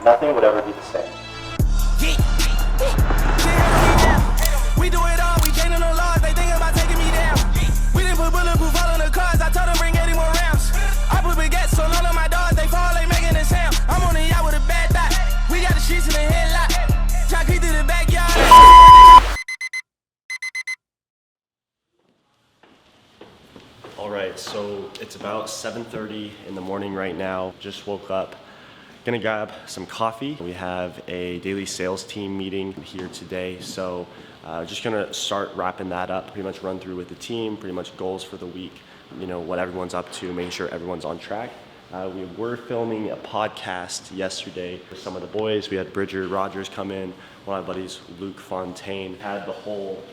nothing would ever be the same. We do it all, we changing the laws, they thinking about taking me down. We didn't put bulletproof all on the cars, I told them bring 80 more rounds. I put baguettes on all of my dogs, they fall, they making a sound. I'm on the yacht with a bad dot, we got the streets in the headlock. Try to creep through the backyard. All right, so it's about 7:30 in the morning right now. Just woke up. Gonna grab some coffee. We have a daily sales team meeting here today, so just gonna start wrapping that up, pretty much run through with the team, pretty much goals for the week, you know, what everyone's up to, making sure everyone's on track. We were filming a podcast yesterday with some of the boys. We had Bridger Rogers come in, one of my buddies, Luke Fontaine, had the whole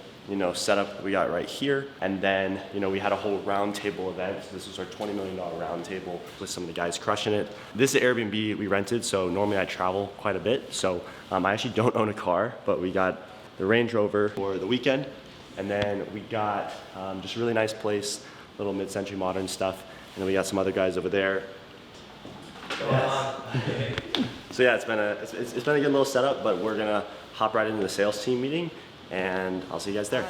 setup that we got right here. And then, we had a whole roundtable event. So this was our $20 million roundtable with some of the guys crushing it. This is an Airbnb we rented, so normally I travel quite a bit. So I actually don't own a car, but we got the Range Rover for the weekend. And then we got just a really nice place, little mid-century modern stuff. And then we got some other guys over there. Yes. So yeah, it's been a good little setup, but we're gonna hop right into the sales team meeting. And I'll see you guys there.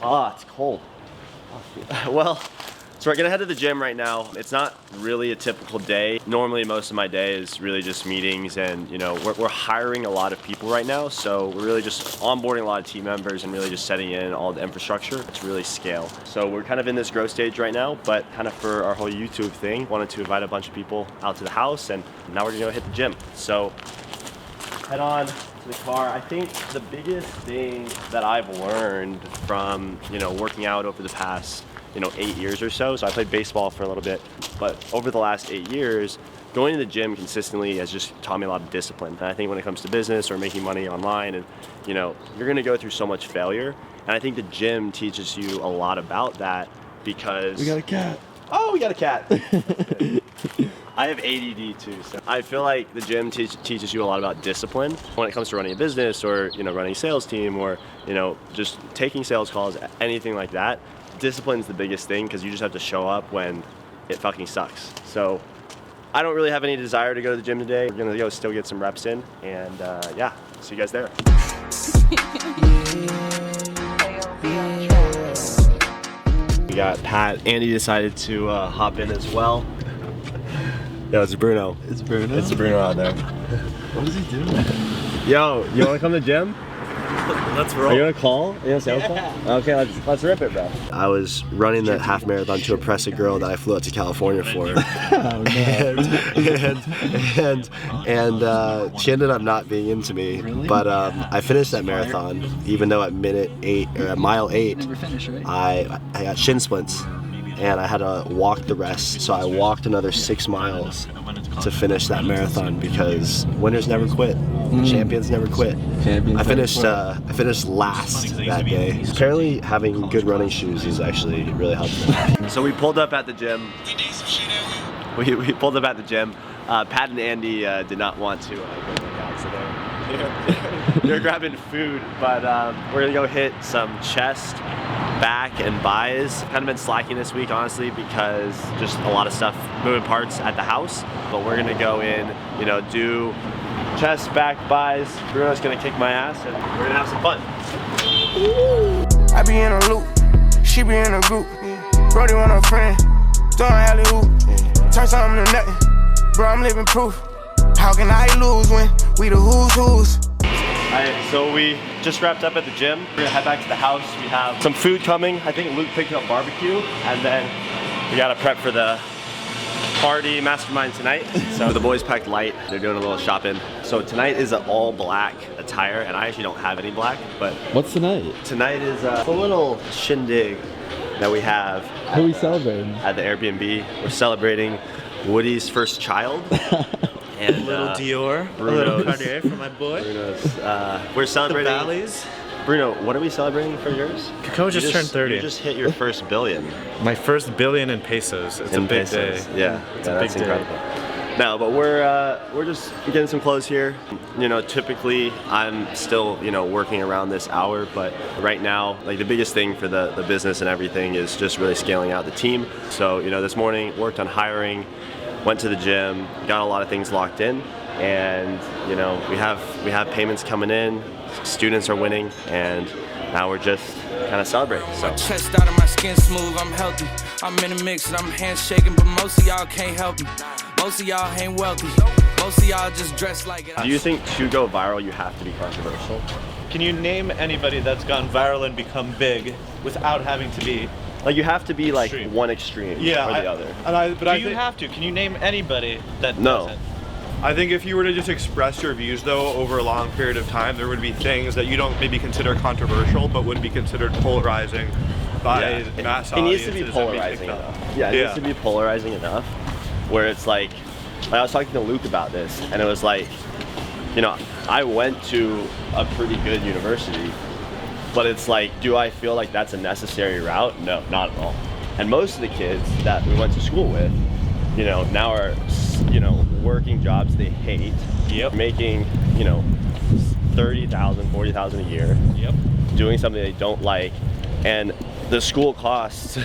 Ah, it's cold. Well, so we're gonna head to the gym right now. It's not really a typical day. Normally, most of my day is really just meetings, and we're hiring a lot of people right now. So we're really just onboarding a lot of team members and really just setting in all the infrastructure to really scale. So we're kind of in this growth stage right now, but kind of for our whole YouTube thing, wanted to invite a bunch of people out to the house, and now we're gonna go hit the gym. So head on to the car. I think the biggest thing that I've learned from working out over the past 8 years or so. So I played baseball for a little bit, but over the last 8 years, going to the gym consistently has just taught me a lot of discipline. And I think when it comes to business or making money online, and you're gonna go through so much failure. And I think the gym teaches you a lot about that, because we got a cat. Oh, we got a cat. I have ADD too, so I feel like the gym teaches you a lot about discipline when it comes to running a business, or running a sales team, or just taking sales calls, anything like that. Discipline's the biggest thing, because you just have to show up when it fucking sucks. So I don't really have any desire to go to the gym today. We're gonna go still get some reps in, and yeah, see you guys there. We got Pat. Andy decided to hop in as well. Yo, it's Bruno. It's Bruno? It's Bruno out there. What is he doing? Yo, you wanna come to the gym? Let's roll. Are you gonna call? You gonna say call? Okay, let's rip it, bro. I was running the half marathon to impress a girl that I flew out to California for. Oh, no. and she ended up not being into me. Really? But I finished that marathon, even though at mile 8, I got shin splints, and I had to walk the rest. So I walked another 6 miles to finish that marathon, because winners never quit. Champions never quit. I finished last that day. Apparently having good running shoes is actually really helpful. So we pulled up at the gym. We pulled up at the gym. Pat and Andy did not want to go work out, so they're grabbing food, but we're gonna go hit some chest, back, and buys. Kind of been slacking this week, honestly, because just a lot of stuff, moving parts at the house. But we're gonna go in, do chest, back, buys. Bruno's gonna kick my ass, and we're gonna have some fun. I be in a loop, she be in a group. Brody want a friend, throwing alley-oop. Turn something to nothing, bro, I'm living proof. How can I lose when we the who's? Alright, so we just wrapped up at the gym. We're gonna head back to the house. We have some food coming. I think Luke picked up barbecue, and then we gotta prep for the party mastermind tonight. So the boys packed light. They're doing a little shopping. So tonight is an all black attire, and I actually don't have any black, but what's tonight? Tonight is a little shindig that we have. Who are we celebrating? At the Airbnb. We're celebrating Woody's first child. And a little Dior, a little Cartier for my boy. We're celebrating. The valleys. Bruno, what are we celebrating for yours? Kekoa just turned 30. You just hit your first billion. My first billion in pesos. It's a big day. Yeah, it's a big incredible. day. No, but we're just getting some clothes here. You know, typically I'm still, you know, working around this hour, but right now, like the biggest thing for the business and everything is just really scaling out the team. So, you know, this morning worked on hiring, went to the gym, got a lot of things locked in, and you know, we have payments coming in, students are winning, and now we're just kind of celebrating. So. Chest out of my skin smooth, I'm healthy. I'm in a mix and I'm handshaking, but most of y'all can't help me. Most of y'all ain't wealthy. Most of y'all just dress like it. Do you think to go viral you have to be controversial? Can you name anybody that's gone viral and become big without having to be? Like you have to be like Extreme. one extreme or the other. Do you have to? Can you name anybody that No. doesn't? I think if you were to just express your views though over a long period of time, there would be things that you don't maybe consider controversial but would be considered polarizing by mass audiences. It needs to be and polarizing be picked up. enough. Yeah, it needs to be polarizing enough where it's like I was talking to Luke about this, and it was like, you know, I went to a pretty good university, but it's like, do I feel like that's a necessary route? No, not at all. And most of the kids that we went to school with, you know, now are, you know, working jobs they hate, making, you know, $30,000, $40,000 a year, doing something they don't like, and the school costs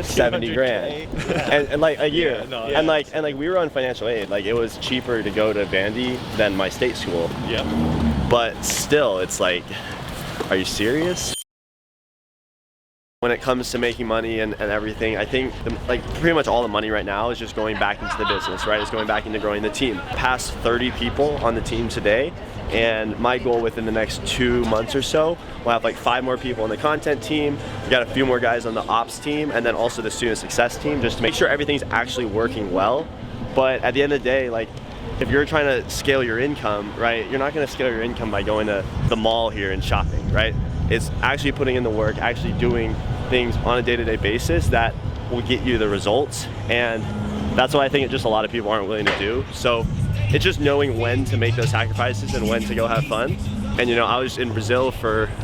70 grand and like a year. And like we were on financial aid. Like it was cheaper to go to Vandy than my state school. But still, it's like, are you serious? When it comes to making money and everything, I think like pretty much all the money right now is just going back into the business, right? It's going back into growing the team. Past 30 people on the team today, and my goal within the next 2 months or so, we'll have like 5 more people on the content team. We got a few more guys on the ops team, and then also the student success team, just to make sure everything's actually working well. But at the end of the day, like, if you're trying to scale your income, right, you're not going to scale your income by going to the mall here and shopping, right? It's actually putting in the work, actually doing things on a day-to-day basis that will get you the results, and that's what I think just a lot of people aren't willing to do. So it's just knowing when to make those sacrifices and when to go have fun. And you know, I was in Brazil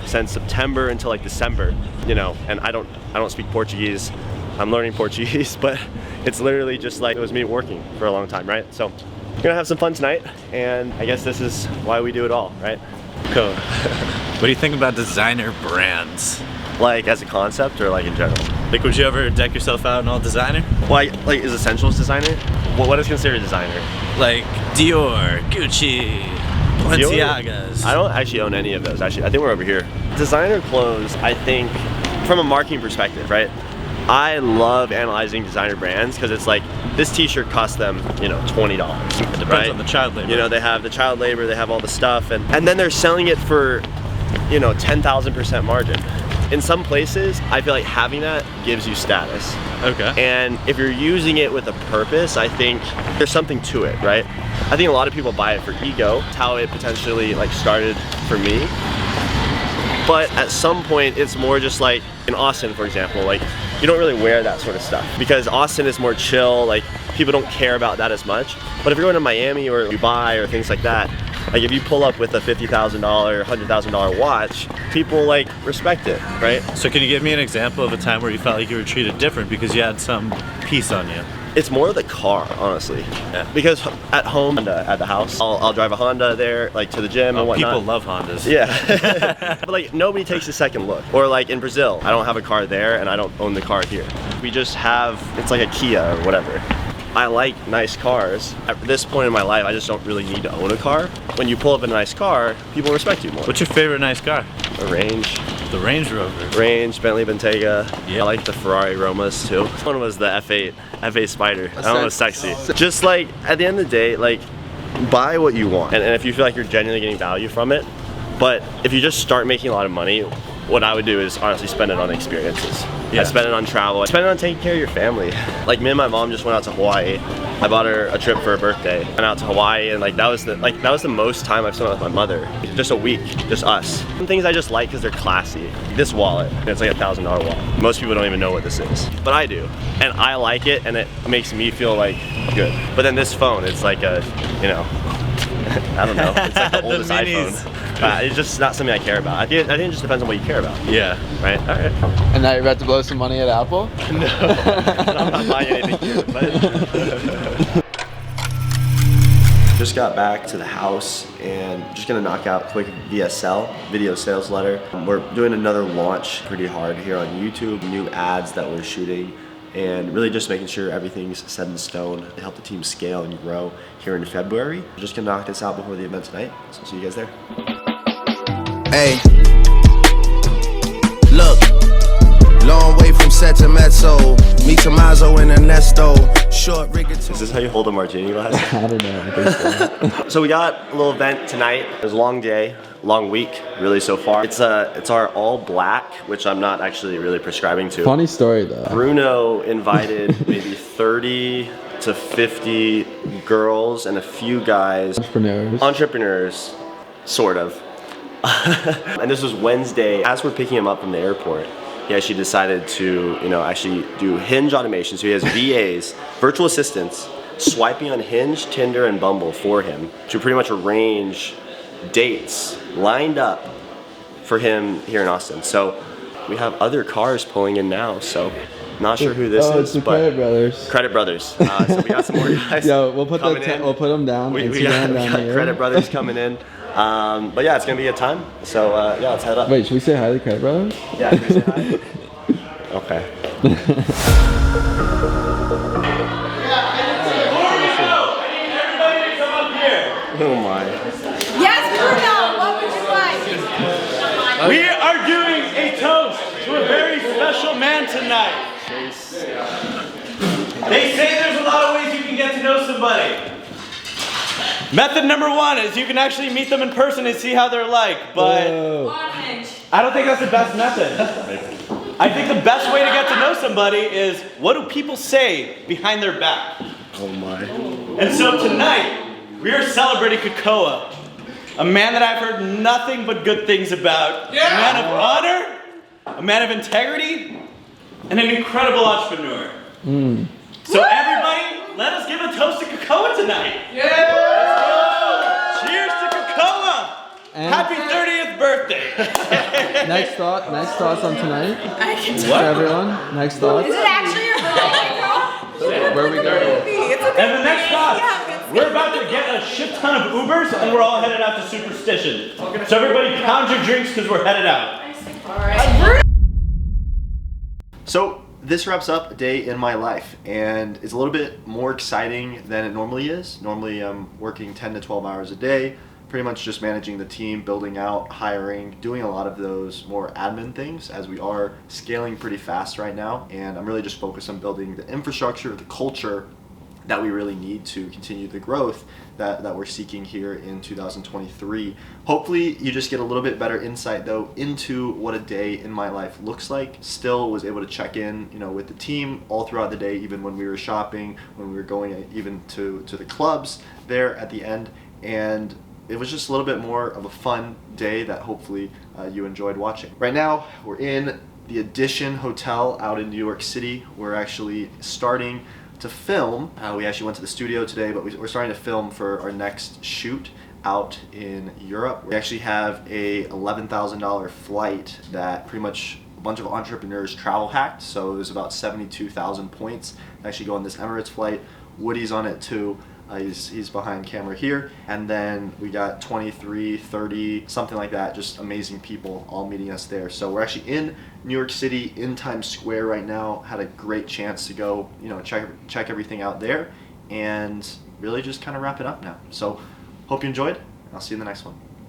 since September until like December, you know, and I don't speak Portuguese. I'm learning Portuguese, but it's literally just like it was me working for a long time, right? So we're gonna have some fun tonight, and I guess this is why we do it all, right? Cool. What do you think about designer brands? Like as a concept or like in general? Like, would you ever deck yourself out in all designer? Well, like is Essentials designer? Well, what is considered designer? Like Dior, Gucci, Balenciagas. I don't actually own any of those. Actually, I think we're over here. Designer clothes, I think, from a marketing perspective, right? I love analyzing designer brands because it's like this T-shirt costs them, you know, $20. It depends right? on the child labor. You know, they have the child labor, they have all the stuff, and then they're selling it for, you know, 10,000% margin. In some places, I feel like having that gives you status. Okay. And if you're using it with a purpose, I think there's something to it, right? I think a lot of people buy it for ego. It's how it potentially like started for me. But at some point, it's more just like in Austin, for example, like you don't really wear that sort of stuff because Austin is more chill. Like people don't care about that as much. But if you're going to Miami or Dubai or things like that, like if you pull up with a $50,000, $100,000 watch, people like respect it, right? So can you give me an example of a time where you felt like you were treated different because you had some piece on you? It's more the car, honestly. Yeah. Because at home, at the house, I'll drive a Honda there, like to the gym and whatnot. People love Hondas. Yeah. But like nobody takes a second look. Or like in Brazil, I don't have a car there and I don't own the car here. We just have, it's like a Kia or whatever. I like nice cars. At this point in my life, I just don't really need to own a car. When you pull up in a nice car, people respect you more. What's your favorite nice car? A Range. The Range Rover. Range, Bentley Bentayga. Yep. I like the Ferrari Romas too. One was the F8 Spider. That one was sexy. Just like, at the end of the day, like, buy what you want. And if you feel like you're genuinely getting value from it, but if you just start making a lot of money, what I would do is honestly spend it on experiences. Yeah. I spend it on travel. I spend it on taking care of your family. Like me and my mom just went out to Hawaii. I bought her a trip for her birthday. Went out to Hawaii, and that was the most time I've spent with my mother. Just a week, just us. Some things I just like because they're classy. This wallet, it's like a $1,000 wallet. Most people don't even know what this is, but I do, and I like it, and it makes me feel like good. But then this phone, it's like a, you know, I don't know. It's like the oldest iPhone. It's just not something I care about. I think it just depends on what you care about. Yeah. Right? All right. And now you're about to blow some money at Apple? No. I'm not buying anything here, but just got back to the house and just gonna knock out quick VSL, video sales letter. We're doing another launch pretty hard here on YouTube, new ads that we're shooting, and really just making sure everything's set in stone to help the team scale and grow here in February. We're just gonna knock this out before the event tonight, so see you guys there. Hey, look, long way from set to mezzo, me Tommaso and Ernesto, short rigor. Is this how you hold a martini glass? I don't know. I think so. So we got a little event tonight. It was a long day, long week, really so far. It's our all black, which I'm not actually really prescribing to. Funny story though. Bruno invited maybe 30 to 50 girls and a few guys. Entrepreneurs, sort of. And this was Wednesday. As we're picking him up from the airport, he actually decided to, actually do Hinge automation. So he has VAs, virtual assistants, swiping on Hinge, Tinder, and Bumble for him to pretty much arrange dates lined up for him here in Austin. So we have other cars pulling in now. So not sure who this is. It's the Credit Brothers. Credit Brothers. So we got some more guys. Yo, we'll put we'll put them down. We got here. Credit Brothers coming in. But yeah, it's gonna be a time. So yeah, let's head up. Wait, should we say hi to Credit Brothers? Yeah, should we say hi? Okay. Oh my. Yes, Bruno, what would you like? We are doing a toast to a very special man tonight. They say there's a lot of ways you can get to know somebody. Method number one is you can actually meet them in person and see how they're like, but I don't think that's the best method. I think the best way to get to know somebody is, what do people say behind their back? Oh my. And so tonight, we are celebrating Kekoa, a man that I've heard nothing but good things about. Yeah. A man of honor, a man of integrity, and an incredible entrepreneur. So everybody, let us give a toast to Kekoa tonight. Yeah! Cheers to Kekoa! And Happy 30th birthday! Next thoughts on tonight. I can For everyone, next thoughts. Is it actually your birthday, girl? Where we going? It's a And the next thought, we're about to get a shit ton of Ubers and we're all headed out to Superstition. So everybody pound your drinks because we're headed out. Alright. So this wraps up a day in my life, and it's a little bit more exciting than it normally is. Normally I'm working 10 to 12 hours a day, pretty much just managing the team, building out, hiring, doing a lot of those more admin things, as we are scaling pretty fast right now, and I'm really just focused on building the infrastructure, the culture that we really need to continue the growth that we're seeking here in 2023. Hopefully you just get a little bit better insight though into what a day in my life looks like. Still was able to check in, with the team all throughout the day, even when we were shopping, when we were going even to the clubs there at the end, and it was just a little bit more of a fun day that hopefully you enjoyed watching. Right now we're in the Edition Hotel out in New York City. We're actually starting to film. We actually went to the studio today, but we're starting to film for our next shoot out in Europe. We actually have a $11,000 flight that pretty much a bunch of entrepreneurs travel hacked, so there's about 72,000 points that actually go on this Emirates flight. Woody's on it too. He's behind camera here, and then we got 23, 30, something like that, just amazing people all meeting us there. So we're actually in New York City, in Times Square right now. Had a great chance to go, check everything out there, and really just kind of wrap it up now. So hope you enjoyed. I'll see you in the next one.